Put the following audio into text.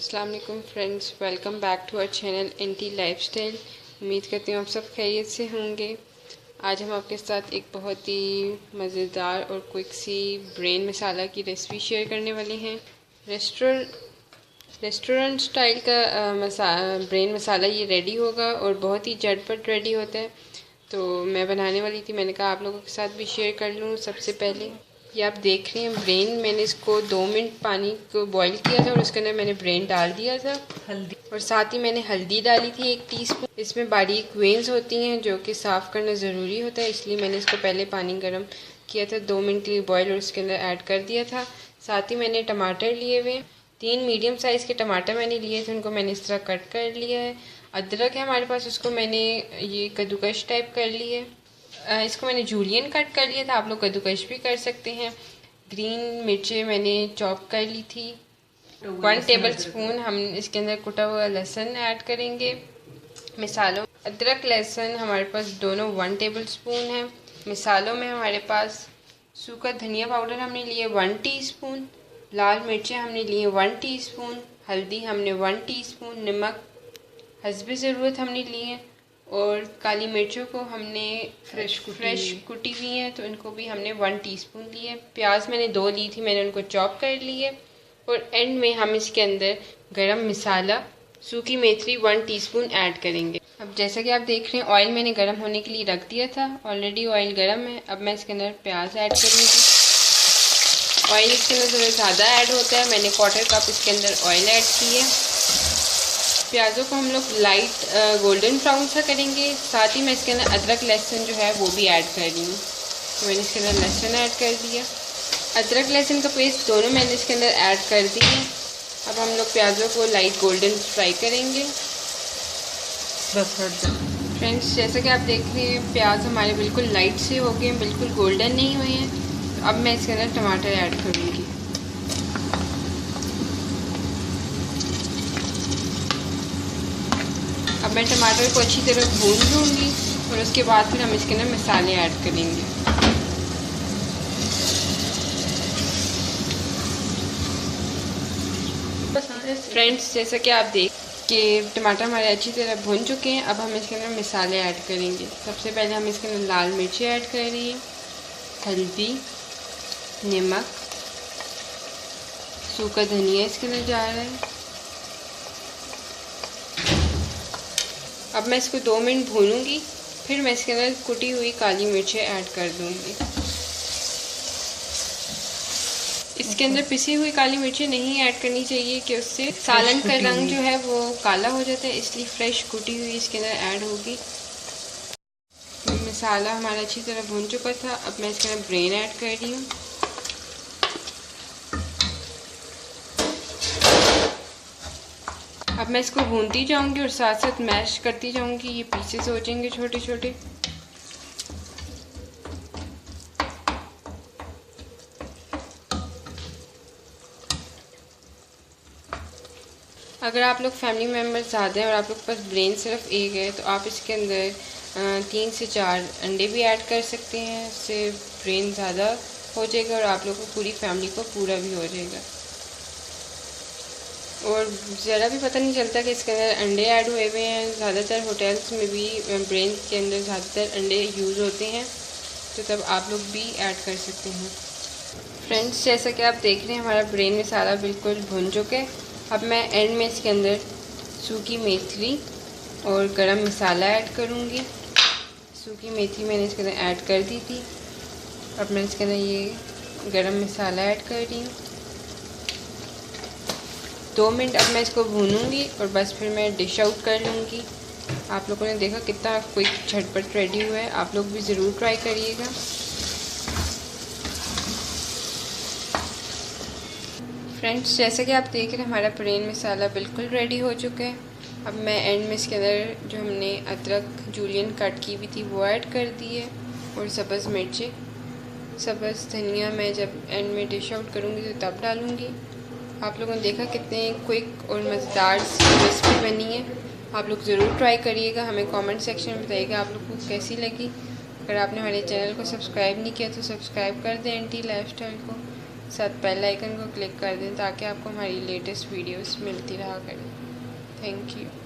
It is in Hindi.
अस्सलाम वालेकुम friends, welcome back to our channel NT Lifestyle. उम्मीद करती हूँ आप सब खैरियत से होंगे। आज हम आपके साथ एक बहुत ही मज़ेदार और क्विक सी ब्रेन मसाला की रेसिपी शेयर करने वाले हैं। रेस्टोरेंट स्टाइल का ब्रेन मसाला ये रेडी होगा और बहुत ही झटपट रेडी होता है। तो मैं बनाने वाली थी, मैंने कहा आप लोगों के साथ भी शेयर कर लूँ। सबसे पहले ये आप देख रहे हैं ब्रेन, मैंने इसको 2 मिनट पानी को बॉईल किया था और उसके अंदर मैंने ब्रेन डाल दिया था हल्दी, और साथ ही मैंने हल्दी डाली थी 1 टीस्पून। इसमें बारीक वेन्स होती हैं जो कि साफ़ करना ज़रूरी होता है, इसलिए मैंने इसको पहले पानी गर्म किया था 2 मिनट के लिए बॉयल, और उसके अंदर ऐड कर दिया था। साथ ही मैंने टमाटर लिए हुए 3 मीडियम साइज़ के टमाटर मैंने लिए थे, उनको मैंने इस तरह कट कर लिया है। अदरक है हमारे पास, उसको मैंने ये कद्दूकश टाइप कर ली है। इसको मैंने जूलियन कट कर लिया था, आप लोग कद्दूकश भी कर सकते हैं। ग्रीन मिर्चें मैंने चॉप कर ली थी। 1 टेबल स्पून हम इसके अंदर कुटा हुआ लहसुन ऐड करेंगे। मिसालों अदरक लहसुन हमारे पास दोनों 1 टेबल स्पून है। मिसालों में हमारे पास सूखा धनिया पाउडर हमने लिए 1 टीस्पून, लाल मिर्चें हमने लिए 1 टीस्पून, हल्दी हमने 1 टीस्पून, नमक हस्बे ज़रूरत हमने लिए हैं, और काली मिर्चों को हमने फ्रेश कुटी हुई है, तो इनको भी हमने 1 टीस्पून लिए। प्याज मैंने 2 ली थी, मैंने उनको चॉप कर लिए। और एंड में हम इसके अंदर गरम मसाला सूखी मेथी 1 टीस्पून ऐड करेंगे। अब जैसा कि आप देख रहे हैं ऑयल मैंने गरम होने के लिए रख दिया था, ऑलरेडी ऑयल गरम है। अब मैं इसके अंदर प्याज ऐड करूँगी। ऑयल इसके अंदर थोड़ा ज़्यादा ऐड होता है, मैंने 1/4 कप इसके अंदर ऑयल ऐड की है। प्याज़ों को हम लोग लाइट गोल्डन ब्राउन सा करेंगे। साथ ही मैं इसके अंदर अदरक लहसुन जो है वो भी ऐड कर रही हूँ, तो मैंने इसके अंदर लहसुन ऐड कर दिया। अदरक लहसुन का पेस्ट दोनों मैंने इसके अंदर ऐड कर दिए। अब हम लोग प्याज़ों को लाइट गोल्डन फ्राई करेंगे। फ्रेंड्स, जैसा कि आप देख रहे हैं प्याज हमारे बिल्कुल लाइट से हो गए, बिल्कुल गोल्डन नहीं हुए हैं। तो अब मैं इसके अंदर टमाटर ऐड करूँगी। अब मैं टमाटर को अच्छी तरह भून लूँगी और उसके बाद फिर हम इसके अंदर मसाले ऐड करेंगे। फ्रेंड्स, जैसा कि आप देख कि टमाटर हमारे अच्छी तरह भून चुके हैं, अब हम इसके अंदर मसाले ऐड करेंगे। सबसे पहले हम इसके अंदर लाल मिर्ची ऐड कर रही हैं, हल्दी, नमक, सूखा धनिया इसके अंदर जा रहा है। अब मैं इसको 2 मिनट भूनूंगी, फिर मैं इसके अंदर कुटी हुई काली मिर्चें ऐड कर दूंगी। इसके अंदर पिसी हुई काली मिर्चें नहीं ऐड करनी चाहिए कि उससे सालन का रंग जो है वो काला हो जाता है, इसलिए फ्रेश कुटी हुई इसके अंदर ऐड होगी। मसाला हमारा अच्छी तरह भून चुका था, अब मैं इसके अंदर ब्रेन ऐड कर रही हूँ। अब मैं इसको भूनती जाऊंगी और साथ साथ मैश करती जाऊंगी, ये पीसेस हो जाएंगे छोटे छोटे। अगर आप लोग फैमिली मेम्बर ज़्यादा हैं और आप लोग के पास ब्रेन सिर्फ एक है, तो आप इसके अंदर 3 से 4 अंडे भी ऐड कर सकते हैं, इससे ब्रेन ज़्यादा हो जाएगा और आप लोग को पूरी फैमिली को पूरा भी हो जाएगा। और ज़रा भी पता नहीं चलता कि इसके अंदर अंडे ऐड हुए हुए हैं। ज़्यादातर होटल्स में भी ब्रेन के अंदर ज़्यादातर अंडे यूज़ होते हैं, तो तब आप लोग भी ऐड कर सकते हैं। फ्रेंड्स, जैसा कि आप देख रहे हैं हमारा ब्रेन मसाला बिल्कुल भुन चुके हैं। अब मैं एंड में इसके अंदर सूखी मेथी और गरम मसाला ऐड करूँगी। सूखी मेथी मैंने इसके अंदर ऐड कर दी थी, अब मैं इसके अंदर ये गरम मसाला ऐड कर रही हूँ। 2 मिनट अब मैं इसको भूनूंगी और बस फिर मैं डिश आउट कर लूँगी। आप लोगों ने देखा कितना क्विक झटपट रेडी हुआ है, आप लोग भी ज़रूर ट्राई करिएगा। फ्रेंड्स, जैसा कि आप देख रहे हैं हमारा ब्रेन मसाला बिल्कुल रेडी हो चुका है। अब मैं एंड में इसके अंदर जो हमने अदरक जूलियन कट की हुई थी वो ऐड कर दी है, और सब्ज़ मिर्चें, सब्ज़ धनिया मैं जब एंड में डिश आउट करूँगी तो तब डालूँगी। आप लोगों ने देखा कितने क्विक और मज़ेदार रेसिपी बनी है। आप लोग ज़रूर ट्राई करिएगा, हमें कमेंट सेक्शन में बताइएगा आप लोग को कैसी लगी। अगर आपने हमारे चैनल को सब्सक्राइब नहीं किया तो सब्सक्राइब कर दें एनटी लाइफस्टाइल को। साथ बेल आइकन को क्लिक कर दें ताकि आपको हमारी लेटेस्ट वीडियोस मिलती रहा करें। Thank you.